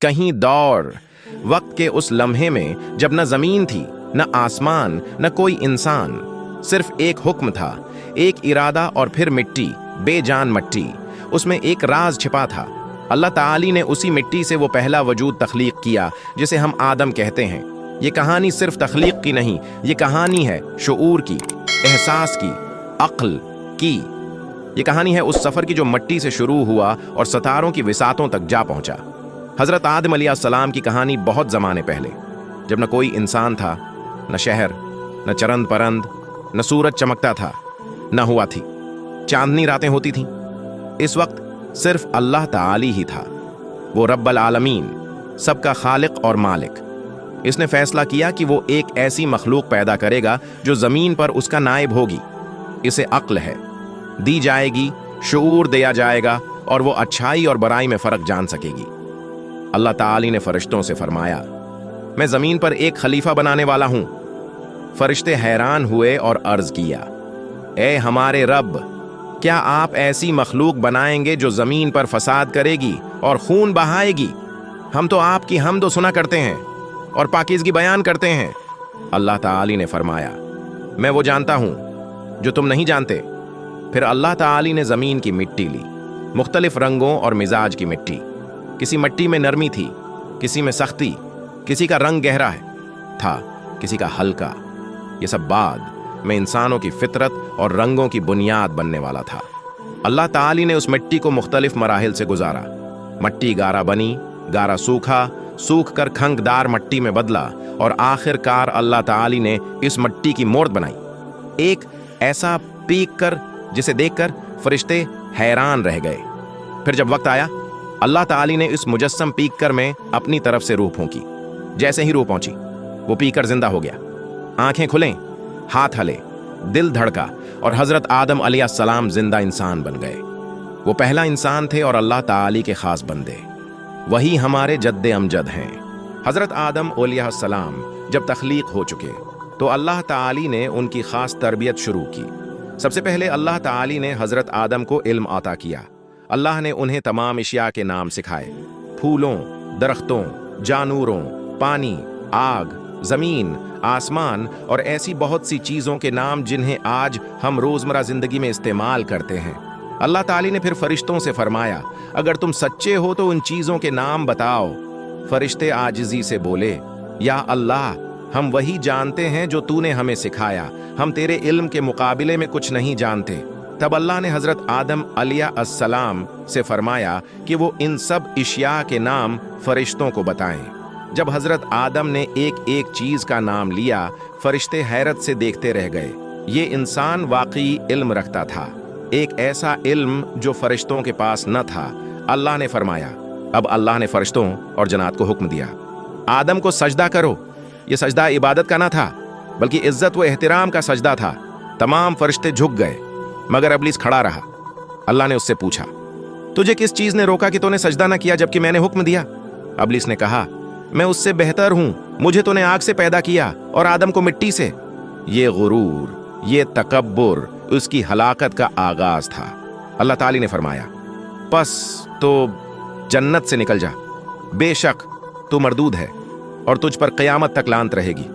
कहीं दौड़। वक्त के उस लम्हे में जब न जमीन थी, न आसमान, न कोई इंसान, सिर्फ एक हुक्म था, एक इरादा और फिर मिट्टी, बेजान मिट्टी। उसमें एक राज छिपा था। अल्लाह ताली ने उसी मिट्टी से वो पहला वजूद तख्लीक किया जिसे हम आदम कहते हैं। ये कहानी सिर्फ तख्लीक की नहीं, ये कहानी है शऊर की, एहसास की, अक्ल की। ये कहानी है उस सफर की जो मिट्टी से शुरू हुआ और सितारों की विसातों तक जा पहुंचा। हजरत आदम अलैहिस्सलाम की कहानी बहुत जमाने पहले, जब न कोई इंसान था, न शहर, न चरंद परंद, न सूरज चमकता था, न हुआ थी चांदनी रातें होती थीं। इस वक्त सिर्फ अल्लाह ताली ही था, वो रब्बल आलमीन, सबका खालिक और मालिक। इसने फैसला किया कि वो एक ऐसी मखलूक पैदा करेगा जो जमीन पर उसका नायब होगी। इसे अक्ल है, दी जाएगी, शऊर दिया जाएगा और वो अच्छाई और बुराई में फर्क जान सकेगी। अल्लाह ताली ने फरिश्तों से फरमाया, मैं जमीन पर एक खलीफा बनाने वाला हूं। फरिश्ते हैरान हुए और अर्ज किया, ए हमारे रब, क्या आप ऐसी मखलूक बनाएंगे जो जमीन पर फसाद करेगी और खून बहाएगी? हम तो आपकी हम्दो सुना करते हैं और पाकीज़गी बयान करते हैं। अल्लाह ताली ने फरमाया, मैं वो जानता हूं जो तुम नहीं जानते। फिर अल्लाह ताली ने जमीन की मिट्टी ली, मुख्तलिफ रंगों और मिजाज की मिट्टी। किसी मिट्टी में नरमी थी, किसी में सख्ती, किसी का रंग गहरा था, किसी का हल्का। ये सब बाद में इंसानों की फितरत और रंगों की बुनियाद बनने वाला था। अल्लाह ताली ने उस मिट्टी को मुख्तलिफ मराहिल से गुजारा। मिट्टी गारा बनी, गारा सूखा, सूख कर खंगदार मिट्टी में बदला और आखिरकार अल्लाह ताली ने इस मिट्टी की मूर्त बनाई, एक ऐसा पीक कर जिसे देखकर फरिश्ते हैरान रह गए। फिर जब वक्त आया, अल्लाह ताली ने इस मुजस्सम पीकर में अपनी तरफ से रूह फूंकी। जैसे ही रूह पहुंची, वो पीकर जिंदा हो गया। आंखें खुलें, हाथ हले, दिल धड़का और हजरत आदम अलैहिस्सलाम जिंदा इंसान बन गए। वो पहला इंसान थे और अल्लाह ताली के खास बंदे। वही हमारे जद्दे अमजद हैं। हजरत आदम अलैहिस्सलाम जब तख्लीक हो चुके तो अल्लाह ताली ने उनकी खास तरबियत शुरू की। सबसे पहले अल्लाह ताली ने हजरत आदम को इल्म अता किया। अल्लाह ने उन्हें तमाम इशिया के नाम सिखाए, फूलों, दरख्तों, जानूरों, पानी, आग, जमीन, आसमान और ऐसी बहुत सी चीजों के नाम जिन्हें आज हम रोजमर्रा जिंदगी में इस्तेमाल करते हैं। अल्लाह ताली ने फिर फरिश्तों से फरमाया, अगर तुम सच्चे हो तो उन चीजों के नाम बताओ। फरिश्ते आजिजी से बोले, या अल्लाह, हम वही जानते हैं जो तूने हमें सिखाया, हम तेरे इल्म के मुकाबले में कुछ नहीं जानते। तब अल्लाह ने हजरत आदम अलैहिस्सलाम से फरमाया कि वो इन सब इशिया के नाम फरिश्तों को बताएं। जब हजरत आदम ने एक एक चीज का नाम लिया, फरिश्ते हैरत से देखते रह गए। ये इंसान वाकई इल्म रखता था, एक ऐसा इल्म जो फरिश्तों के पास न था। अल्लाह ने फरमाया, अब अल्लाह ने फरिश्तों और जन्नात को हुक्म दिया, आदम को सजदा करो। ये सजदा इबादत का न था, बल्कि इज्जत व एहतराम का सजदा था। तमाम फरिश्ते झुक गए, मगर इब्लीस खड़ा रहा। अल्लाह ने उससे पूछा, तुझे किस चीज ने रोका कि तूने सजदा न किया जबकि मैंने हुक्म दिया? इब्लीस ने कहा, मैं उससे बेहतर हूं, मुझे तूने आग से पैदा किया और आदम को मिट्टी से। ये गुरूर, ये तकब्बुर उसकी हलाकत का आगाज था। अल्लाह ताली ने फरमाया, बस तो जन्नत से निकल जा, बेशक तू मरदूद है और तुझ पर क़यामत तक लानत रहेगी।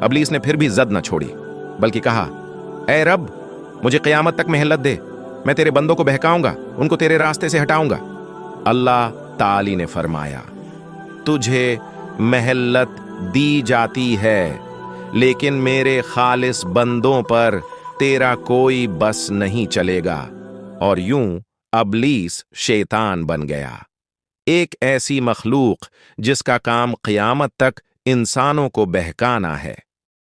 इब्लीस ने फिर भी जद न छोड़ी, बल्कि कहा, ऐ रब, मुझे क़यामत तक मोहलत दे, मैं तेरे बंदों को बहकाऊंगा, उनको तेरे रास्ते से हटाऊंगा। अल्लाह ताली ने फरमाया, तुझे मोहलत दी जाती है, लेकिन मेरे खालिस बंदों पर तेरा कोई बस नहीं चलेगा। और यूं इब्लीस शैतान बन गया, एक ऐसी मखलूक जिसका काम क़यामत तक इंसानों को बहकाना है।